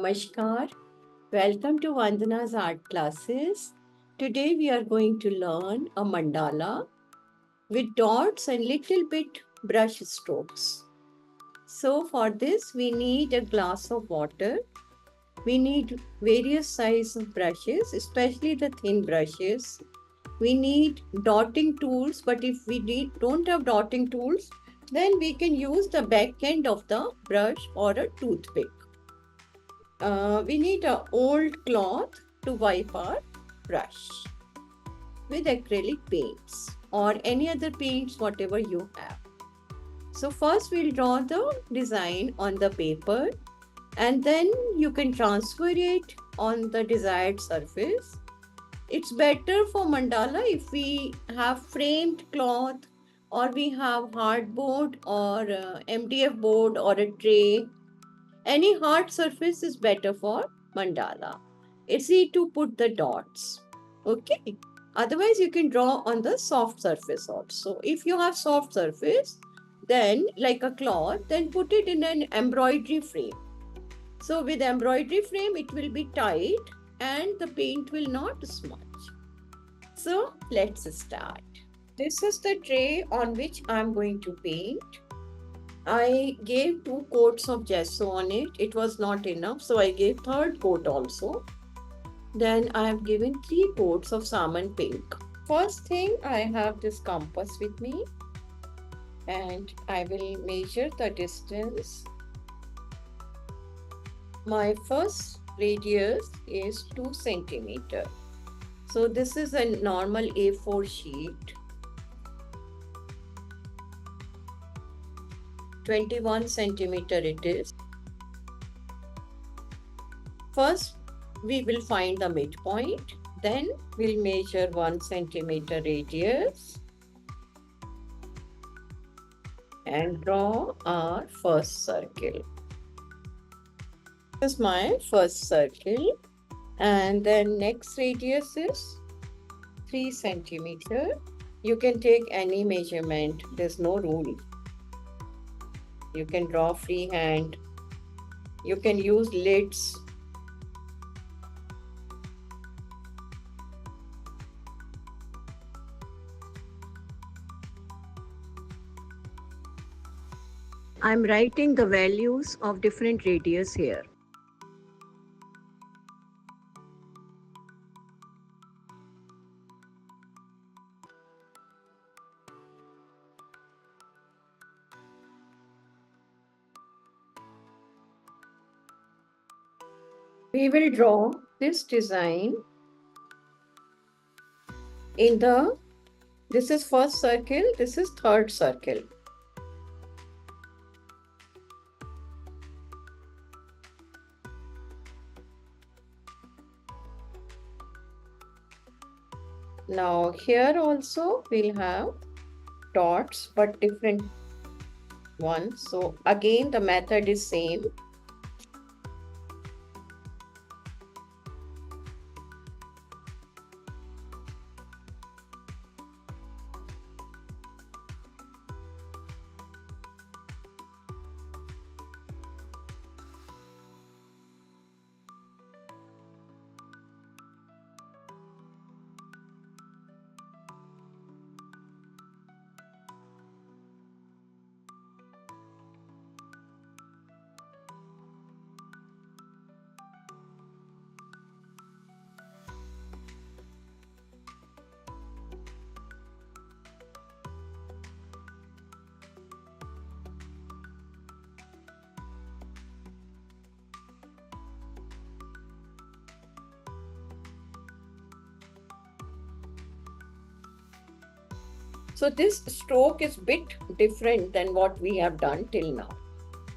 Namaskar. Welcome to Vandana's art classes. Today we are going to learn a mandala with dots and little bit brush strokes. So for this we need a glass of water. We need various size of brushes, especially the thin brushes. We need dotting tools, but if we don't have dotting tools, then we can use the back end of the brush or a toothpick. We need an old cloth to wipe our brush with acrylic paints or any other paints, whatever you have. So first we'll draw the design on the paper and then you can transfer it on the desired surface. It's better for mandala if we have framed cloth or we have hardboard or MDF board or a tray. Any hard surface is better for mandala. It's easy to put the dots. Okay. Otherwise, you can draw on the soft surface also. If you have soft surface, then like a cloth, then put it in an embroidery frame. So with embroidery frame, it will be tight and the paint will not smudge. So let's start. This is the tray on which I'm going to paint. I gave 2 coats of gesso on it. It was not enough, so I gave third coat also. Then I have given 3 coats of salmon pink. First thing, I have this compass with me and I will measure the distance. My first radius is 2 centimeter. So this is a normal A4 sheet. 21 centimeter it is. First, we will find the midpoint. Then we'll measure 1 centimeter radius and draw our first circle. This is my first circle. And then next radius is 3 centimeter. You can take any measurement. There's no rule. You can draw freehand. You can use lids. I'm writing the values of different radius here. We will draw this design in this is first circle, this is third circle. Now here also we'll have dots but different ones. So again the method is same. So this stroke is bit different than what we have done till now.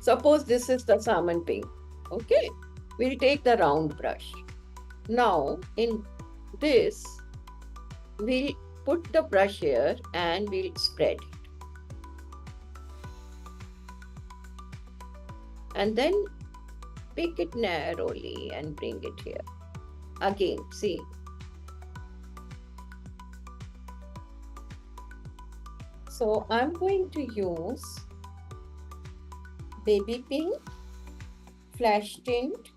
Suppose this is the salmon pink. Okay, we'll take the round brush. Now in this, we'll put the brush here and we'll spread it. And then pick it narrowly and bring it here. Again, see. So I'm going to use baby pink, flash tint,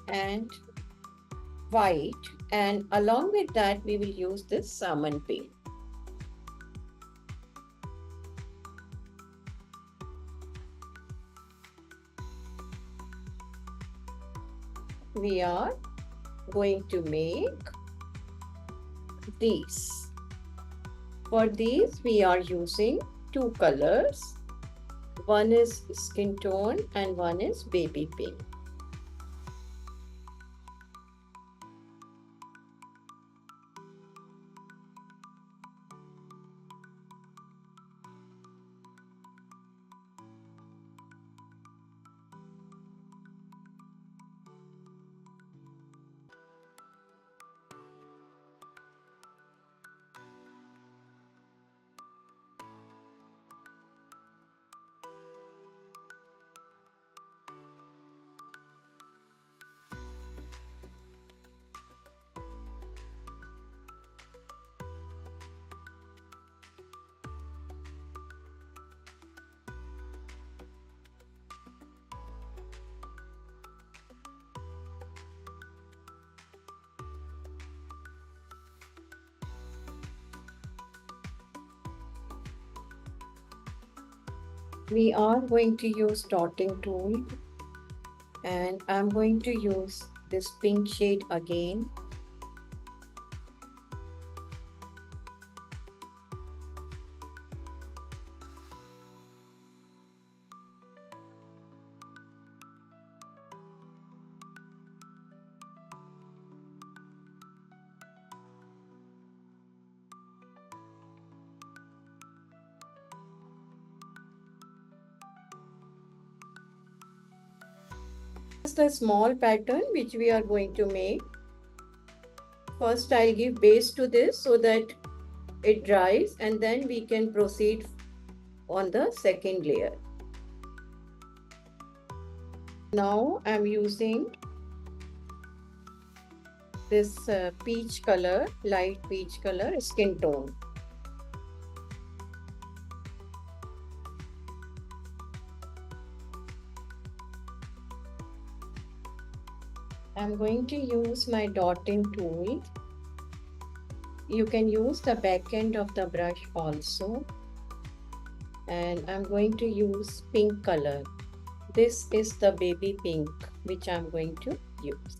and white, and along with that we will use this salmon pink. We are going to make these. For these we are using two colors. One is skin tone and one is baby pink. We are going to use dotting tool, and I'm going to use this pink shade again. Just a small pattern which we are going to make. First I'll give base to this so that it dries, and then we can proceed on the second layer. Now I'm using this peach color, light peach color skin tone. I'm going to use my dotting tool. You can use the back end of the brush also. And I'm going to use pink color. This is the baby pink which I'm going to use.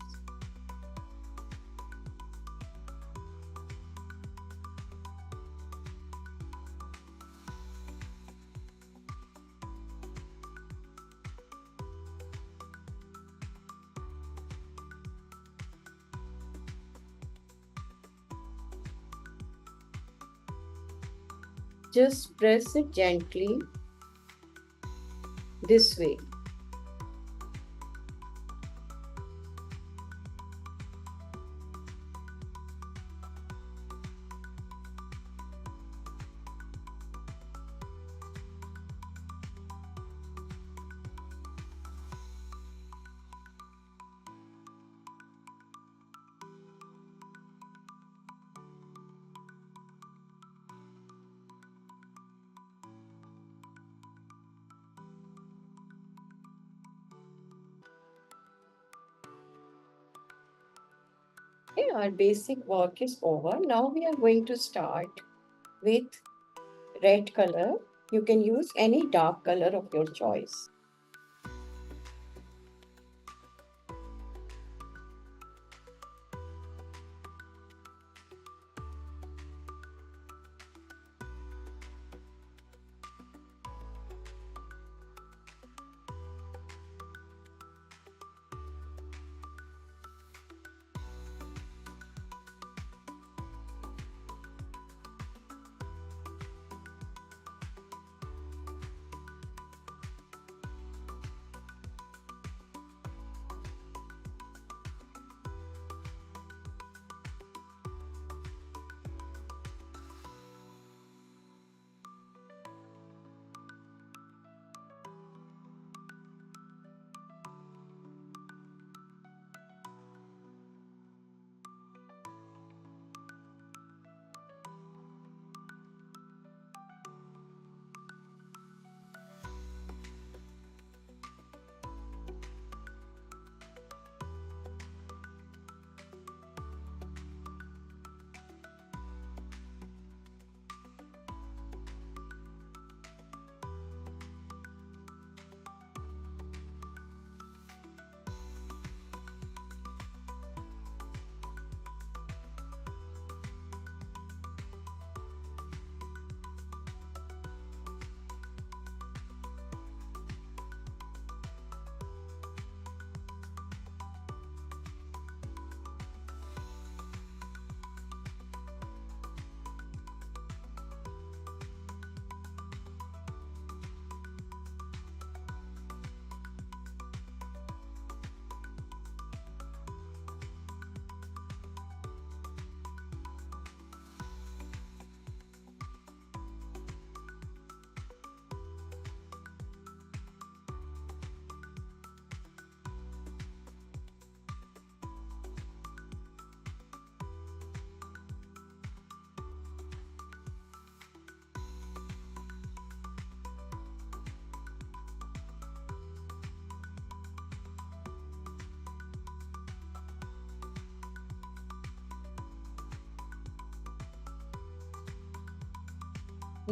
Just press it gently this way. Okay, our basic work is over. Now we are going to start with red color. You can use any dark color of your choice.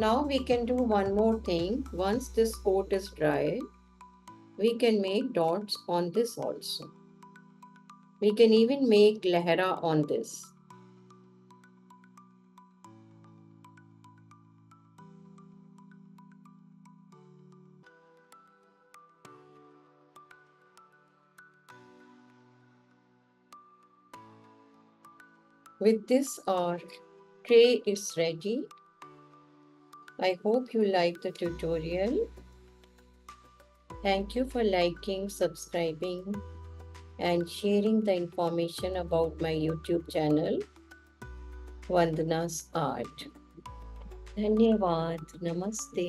Now we can do one more thing. Once this coat is dry, we can make dots on this also. We can even make lehra on this. With this, our tray is ready. I hope you like the tutorial. Thank you for liking, subscribing, and sharing the information about my YouTube channel, Vandana's Art. धन्यवाद. नमस्ते.